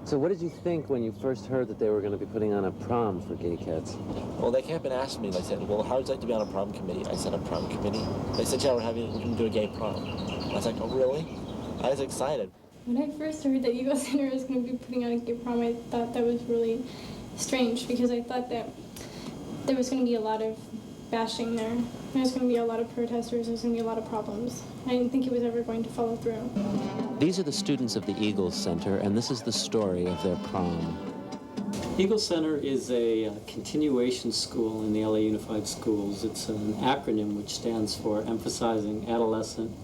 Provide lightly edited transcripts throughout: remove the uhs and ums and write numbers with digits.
So what did you think when you first heard that they were going to be putting on a prom for gay kids? Well, they came up and asked me, and I said, well, how would you like to be on a prom committee? I said, a prom committee? They said, yeah, we're going to do a gay prom. I was like, oh, really? I was excited. When I first heard that Eagle Center was going to be putting on a gay prom, I thought that was really strange, because I thought that there was going to be a lot of bashing there. There was going to be a lot of protesters. There was going to be a lot of problems. I didn't think it was ever going to follow through. These are the students of the Eagle Center, and this is the story of their prom. Eagle Center is a continuation school in the LA Unified Schools. It's an acronym which stands for Emphasizing Adolescent,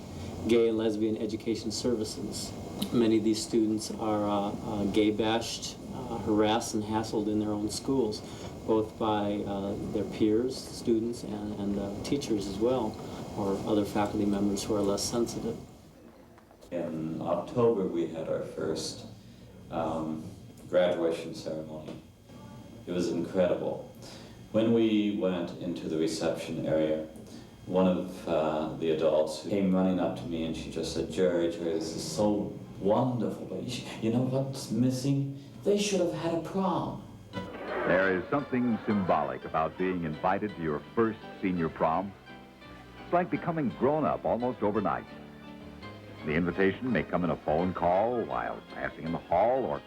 Gay, and Lesbian Education Services. Many of these students are gay bashed, harassed, and hassled in their own schools, both by their peers, students, and teachers as well, or other faculty members who are less sensitive. In October, we had our first graduation ceremony. It was incredible. When we went into the reception area, one of the adults came running up to me and she just said, Jerry, this is so wonderful, but you know what's missing? They should have had a prom. There is something symbolic about being invited to your first senior prom. It's like becoming grown up almost overnight. The invitation may come in a phone call while passing in the hall or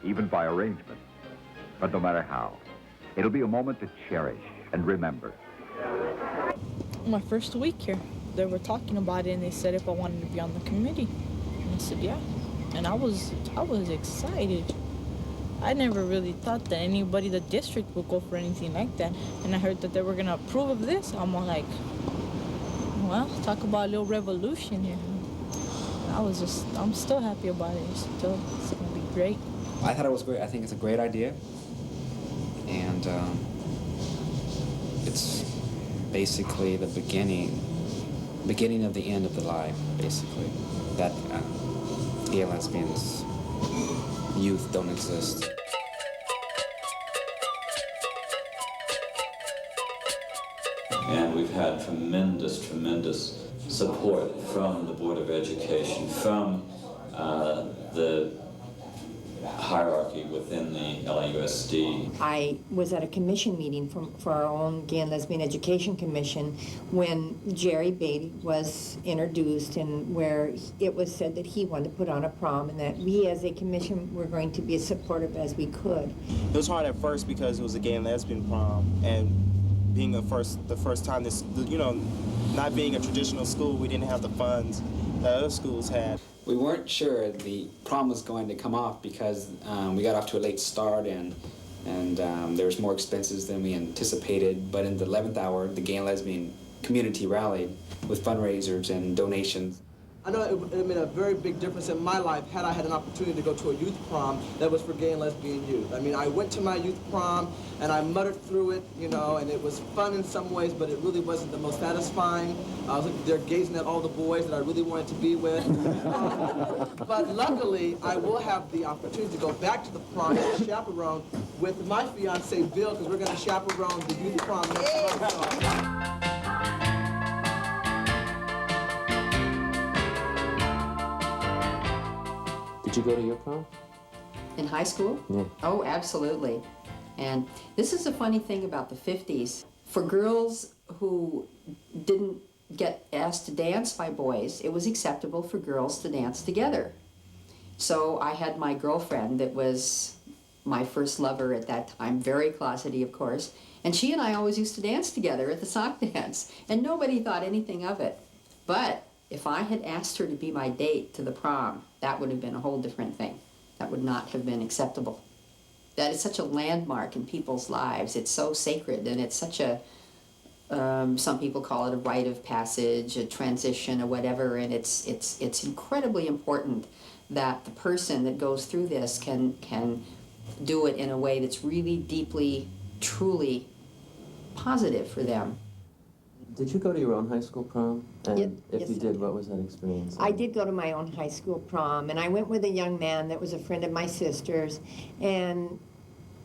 even by arrangement. But no matter how, it'll be a moment to cherish and remember. My first week here, they were talking about it and they said if I wanted to be on the committee. And I said, yeah. And I was excited. I never really thought that anybody in the district would go for anything like that. And I heard that they were gonna approve of this. I'm all like, well, talk about a little revolution here. I'm still happy about it. It's gonna be great. I thought it was great. I think it's a great idea. And it's basically the beginning of the end of the lie, basically. That gay and lesbians, youth don't exist. And we've had tremendous support from the Board of Education, from the hierarchy within the LAUSD. I was at a commission meeting for our own Gay and Lesbian Education Commission when Jerry Beatty was introduced, and where it was said that he wanted to put on a prom and that we as a commission were going to be as supportive as we could. It was hard at first because it was a gay and lesbian prom, and being the first time this, not being a traditional school, we didn't have the funds that other schools had. We weren't sure the prom was going to come off because we got off to a late start and there was more expenses than we anticipated. But in the 11th hour, the gay and lesbian community rallied with fundraisers and donations. I know it made a very big difference in my life had I had an opportunity to go to a youth prom that was for gay and lesbian youth. I mean, I went to my youth prom and I muttered through it, and it was fun in some ways, but it really wasn't the most satisfying. I was there gazing at all the boys that I really wanted to be with. But luckily, I will have the opportunity to go back to the prom and chaperone with my fiance, Bill, because we're going to chaperone the youth prom next month. Did you go to your prom? In high school? Yeah. Oh, absolutely. And this is the funny thing about the 50s. For girls who didn't get asked to dance by boys, it was acceptable for girls to dance together. So I had my girlfriend that was my first lover at that time, very closeted, of course, and she and I always used to dance together at the sock dance, and nobody thought anything of it. But if I had asked her to be my date to the prom, that would have been a whole different thing. That would not have been acceptable. That is such a landmark in people's lives. It's so sacred, and it's such a, some people call it a rite of passage, a transition, or whatever, and it's incredibly important that the person that goes through this can do it in a way that's really deeply, truly positive for them. Did you go to your own high school prom? And if yes, you did, what was that experience? I did go to my own high school prom, and I went with a young man that was a friend of my sister's, and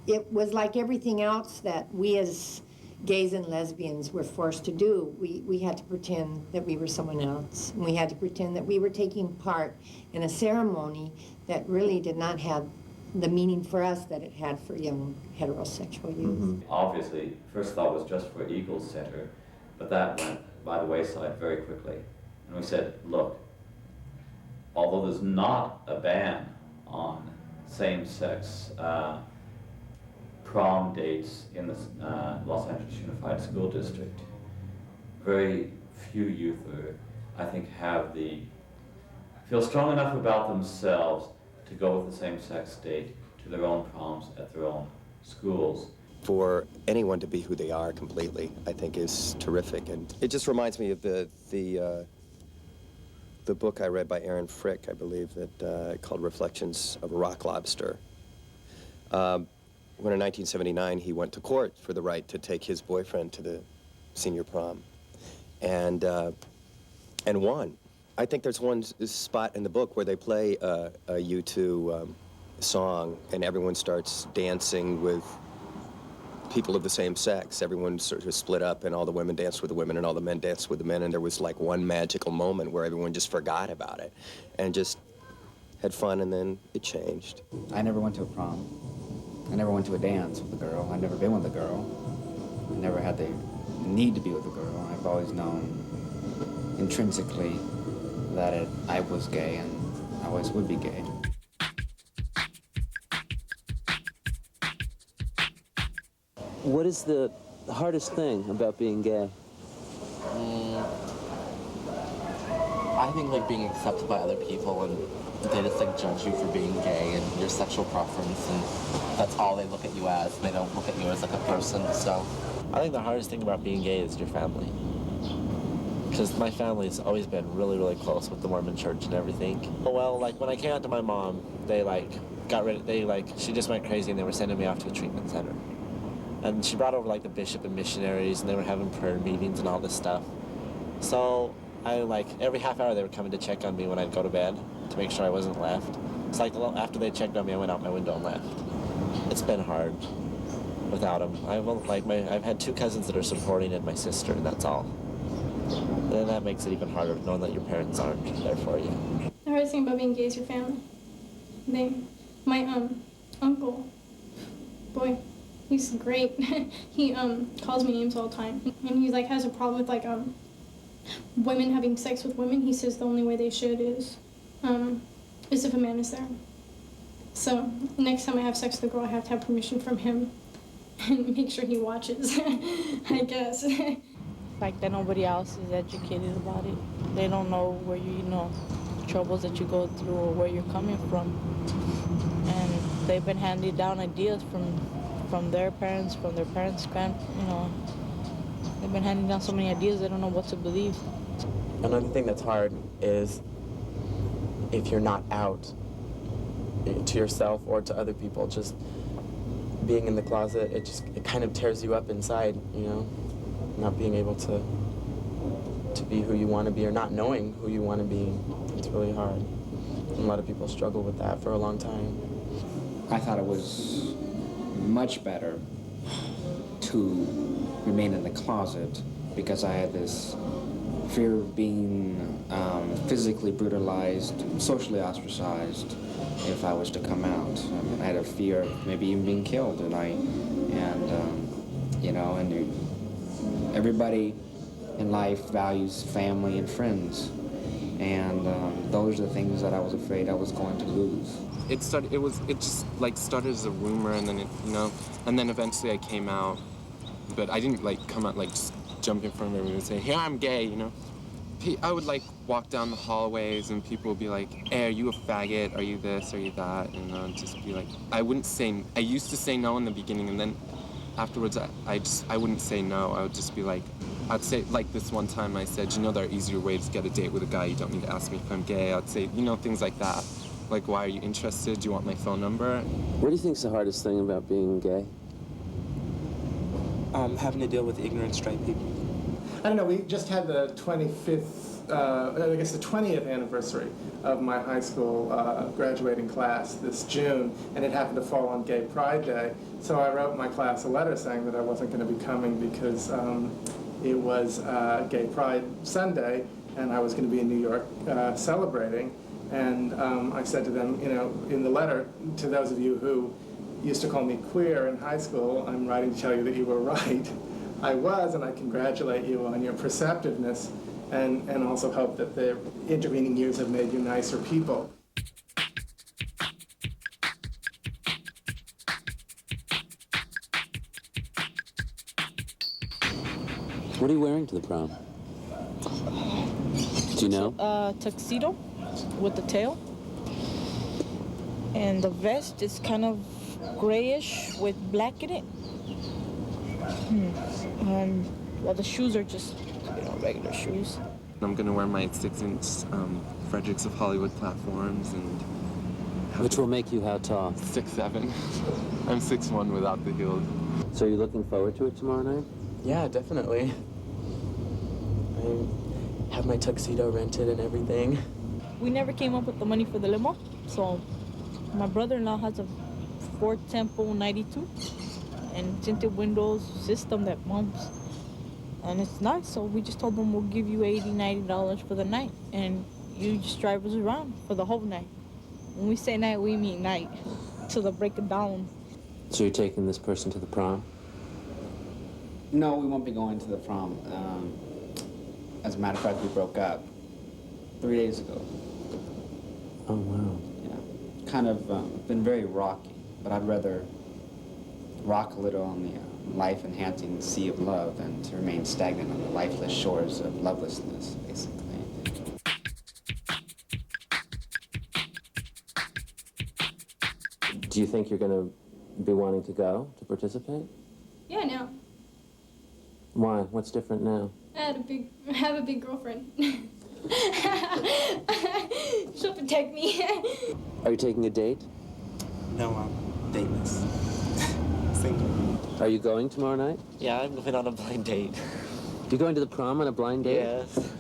it was like everything else that we as gays and lesbians were forced to do. We had to pretend that we were someone else, and we had to pretend that we were taking part in a ceremony that really did not have the meaning for us that it had for young heterosexual youth. Obviously, first thought was just for Eagles Center, but that went by the wayside very quickly. And we said, look, although there's not a ban on same-sex prom dates in the Los Angeles Unified School District, very few youth, I think, feel strong enough about themselves to go with the same-sex date to their own proms at their own schools. For anyone to be who they are completely, I think is terrific. And it just reminds me of the book I read by Aaron Frick, I believe, that called Reflections of a Rock Lobster. When in 1979 he went to court for the right to take his boyfriend to the senior prom, and won. I think there's one spot in the book where they play a U2 song, and everyone starts dancing with people of the same sex. Everyone sort of split up, and all the women danced with the women, and all the men danced with the men, and there was like one magical moment where everyone just forgot about it, and just had fun, and then it changed. I never went to a prom. I never went to a dance with a girl. I've never been with a girl. I never had the need to be with a girl. I've always known intrinsically that I was gay, and I always would be gay. What is the hardest thing about being gay? I think like being accepted by other people, and they just like judge you for being gay and your sexual preference, and that's all they look at you as. They don't look at you as like a person. So I think the hardest thing about being gay is your family. Because my family's always been really, really close with the Mormon church and everything. Well, like when I came out to my mom, they she just went crazy and they were sending me off to a treatment center. And she brought over like the bishop and missionaries, and they were having prayer meetings and all this stuff. So I every half hour they were coming to check on me when I'd go to bed to make sure I wasn't left. It's like after they checked on me, I went out my window and left. It's been hard without them. I've had 2 cousins that are supporting and my sister, and that's all. Then that makes it even harder knowing that your parents aren't there for you. The hardest thing about being gay is your family. My uncle, boy, he's great. He calls me names all the time, and he has a problem with women having sex with women. He says the only way they should is if a man is there. So next time I have sex with a girl, I have to have permission from him and make sure he watches. I guess. Like that nobody else is educated about it. They don't know where troubles that you go through or where you're coming from. And they've been handed down ideas from their parents, from their parents' they've been handing down so many ideas, they don't know what to believe. Another thing that's hard is if you're not out to yourself or to other people, just being in the closet, it kind of tears you up inside, not being able to be who you want to be or not knowing who you want to be. It's really hard. And a lot of people struggle with that for a long time. I thought it was much better to remain in the closet because I had this fear of being physically brutalized, socially ostracized if I was to come out. I mean, I had a fear of maybe even being killed, and everybody in life values family and friends, and those are the things that I was afraid I was going to lose. It just started as a rumor, and then and then eventually I came out, but I didn't come out just jump in front of everyone and say, "Here, I'm gay," I would walk down the hallways and people would be like, "Hey, are you a faggot? Are you this? Are you that?" And I'd just be like, I used to say no in the beginning, and then afterwards I wouldn't say no. I would just be like, I'd say, this one time I said, there are easier ways to get a date with a guy. You don't need to ask me if I'm gay. I'd say, things like that. Why are you interested? Do you want my phone number? What do you think is the hardest thing about being gay? Having to deal with ignorant straight people. I don't know, we just had the 20th anniversary of my high school graduating class this June, and it happened to fall on Gay Pride Day. So I wrote my class a letter saying that I wasn't going to be coming because it was Gay Pride Sunday, and I was going to be in New York celebrating. And I said to them, you know, in the letter, to those of you who used to call me queer in high school, I'm writing to tell you that you were right. I was, and I congratulate you on your perceptiveness, and also hope that the intervening years have made you nicer people. What are you wearing to the prom? Do you know? Tuxedo with the tail. And the vest is kind of grayish with black in it. Well, the shoes are just, you know, regular shoes. I'm gonna wear my 6-inch Fredericks of Hollywood platforms and... Which will make you how tall? 6'7". I'm 6'1" without the heels. So are you looking forward to it tomorrow night? Yeah, definitely. I have my tuxedo rented and everything. We never came up with the money for the limo, so my brother-in-law has a Ford Tempo 92 and tinted windows system that bumps. And it's nice, so we just told them we'll give you $80, $90 for the night, and you just drive us around for the whole night. When we say night, we mean night, till the break of dawn. So you're taking this person to the prom? No, we won't be going to the prom. As a matter of fact, we broke up 3 days ago. Oh, wow. Yeah, kind of been very rocky, but I'd rather rock a little on the life-enhancing sea of love than to remain stagnant on the lifeless shores of lovelessness, basically. Do you think you're going to be wanting to go to participate? Yeah, now. Why? What's different now? I have a big girlfriend. She'll protect me. Are you taking a date? No, I'm dateless. Single. Are you going tomorrow night? Yeah, I'm going on a blind date. You're going to the prom on a blind date? Yes.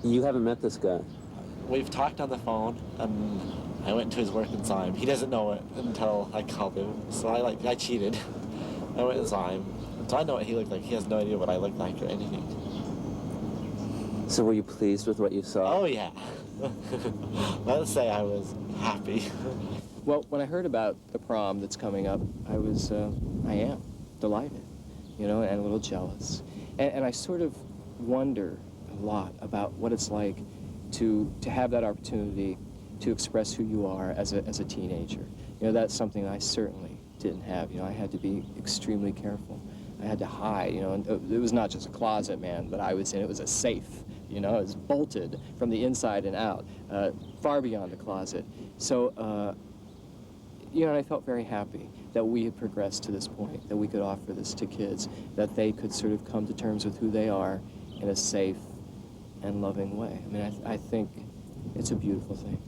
You haven't met this guy? We've talked on the phone, and I went to his work and saw him. He doesn't know it until I called him, so I cheated. I went and saw him. So I know what he looked like. He has no idea what I look like or anything. So were you pleased with what you saw? Oh, yeah. Let's say I was happy. Well, when I heard about the prom that's coming up, I am delighted, you know, and a little jealous. And I sort of wonder a lot about what it's like to have that opportunity to express who you are as a teenager. You know, that's something I certainly didn't have. You know, I had to be extremely careful. I had to hide, you know, and it was not just a closet, man, that I was in. It was a safe, you know. It was bolted from the inside and out, far beyond the closet. So, you know, and I felt very happy that we had progressed to this point, that we could offer this to kids, that they could sort of come to terms with who they are in a safe and loving way. I mean, I think it's a beautiful thing.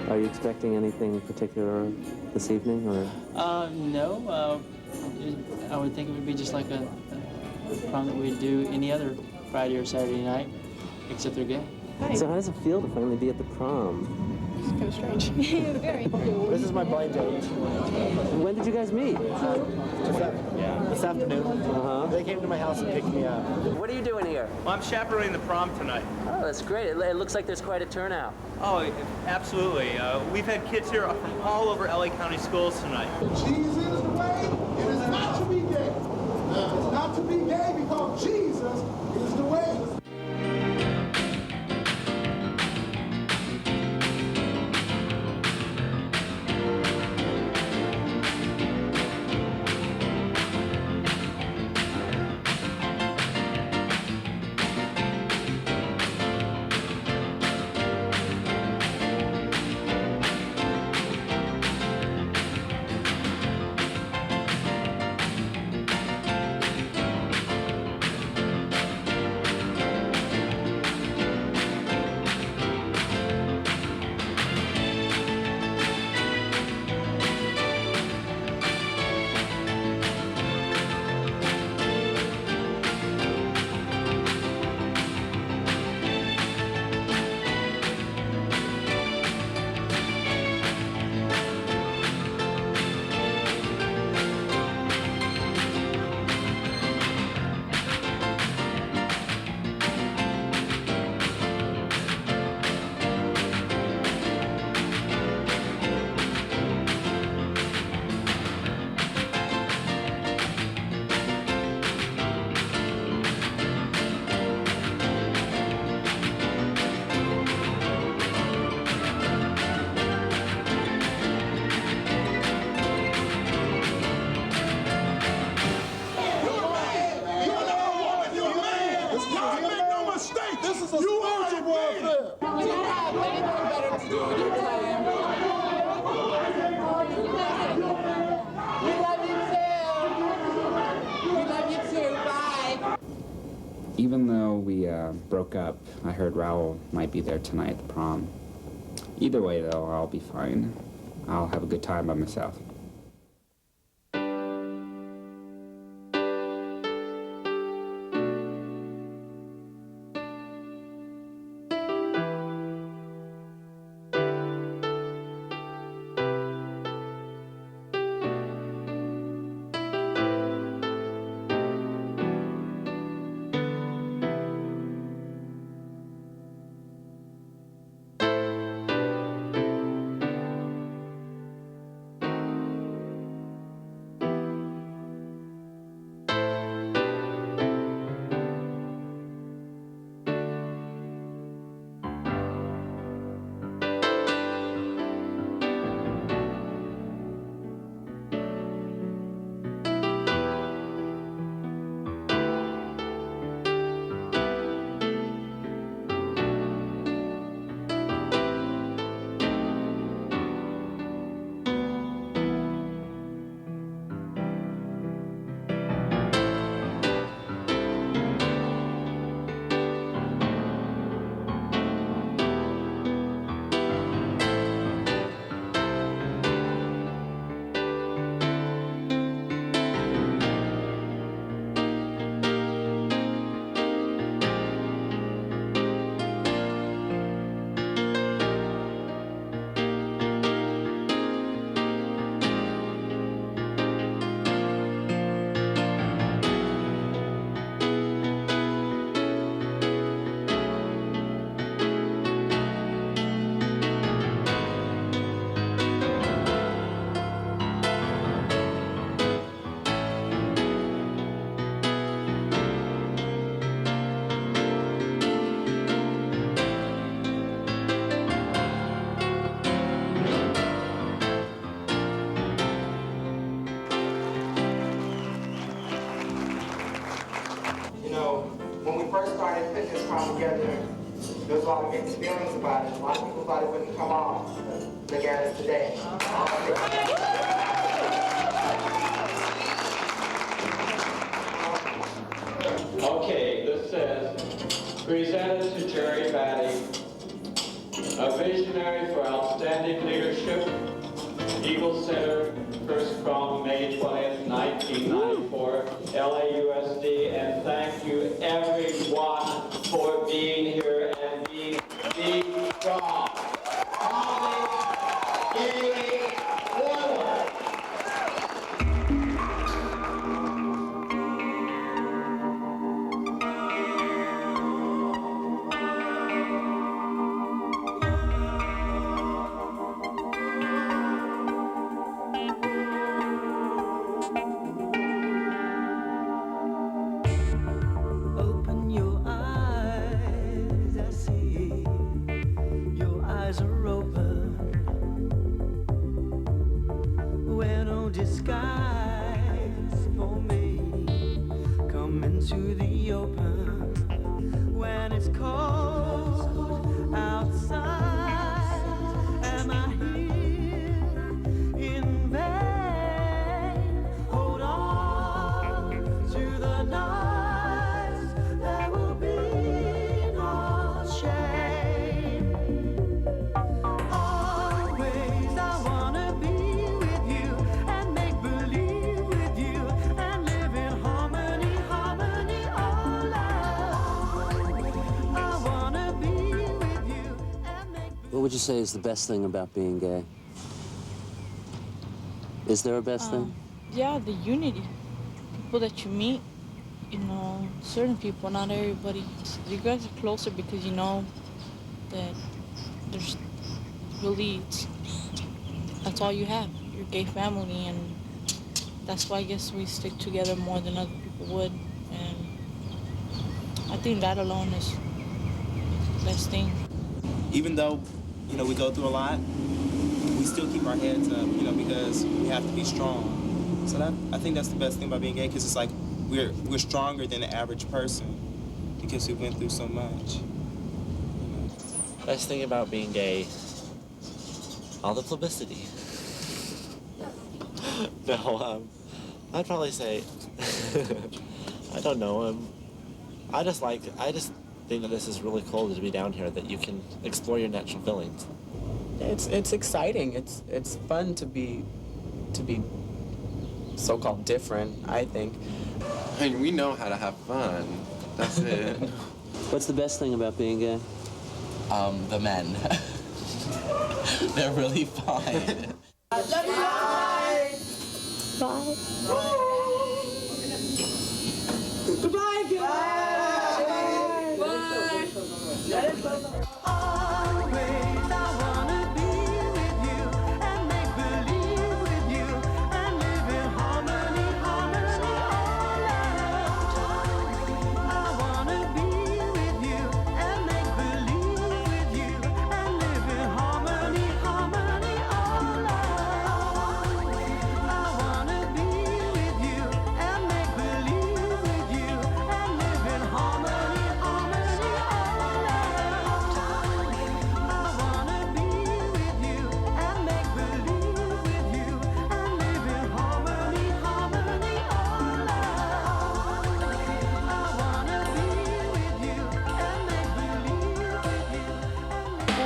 Are you expecting anything particular this evening, or? No. I would think it would be just like a prom that we'd do any other Friday or Saturday night, except they're gay. So how does it feel to finally be at the prom? It's kind of strange. Very. This is my blind date. When did you guys meet? This afternoon. They came to my house and picked me up. What are you doing here? Well, I'm chaperoning the prom tonight. Oh, that's great. It looks like there's quite a turnout. Oh, absolutely. We've had kids here from all over LA County schools tonight. Jesus is the way. It is not to be gay. It's not to be gay because Jesus is the way. Even though we broke up, I heard Raul might be there tonight at the prom. Either way, though, I'll be fine. I'll have a good time by myself. When we first started putting this prom together, there was a lot of mixed feelings about it. A lot of people thought it wouldn't come off. But look at us today. Okay, this says, presented to Jerry Batty, a visionary for outstanding leadership, Eagle Center, first prom, May 20th, 1994, LAUSD, and thank you everyone for being here and being the prom. skies for me. Come into the open when it's cold outside. Am I here in vain? Hold on to the nights. There will be no shame. Always I wanna be with you and make believe with you and live in harmony, harmony, all love. I wanna be with you and make. What would you say is the best thing about being gay? Is there a best thing? Yeah, the unity. People that you meet, you know, certain people, not everybody. You guys are closer because you know that there's really, that's all you have, your gay family, and that's why I guess we stick together more than other people would, and I think that alone is the best thing. Even though, you know, we go through a lot, we still keep our heads up, you know, because we have to be strong. So I think that's the best thing about being gay, because it's like we're stronger than the average person because we went through so much. Best thing about being gay, all the publicity. No, I'd probably say, I don't know. I just think that this is really cool to be down here, that you can explore your natural feelings. It's exciting. It's fun to be so-called different, I think. I mean, we know how to have fun. That's it. What's the best thing about being gay? The men. They're really fun. I love you guys. Bye. Goodbye, guys. Bye. Always I wanna be with you and make believe with you and live in harmony, harmony, all love. I wanna be with you and make believe with you and live in harmony, harmony, all love. I wanna be with you and make believe with you and live in harmony, harmony, all love. I wanna be with you and make believe with you and live in harmony, harmony, all love. I wanna be with you and make believe with you and live in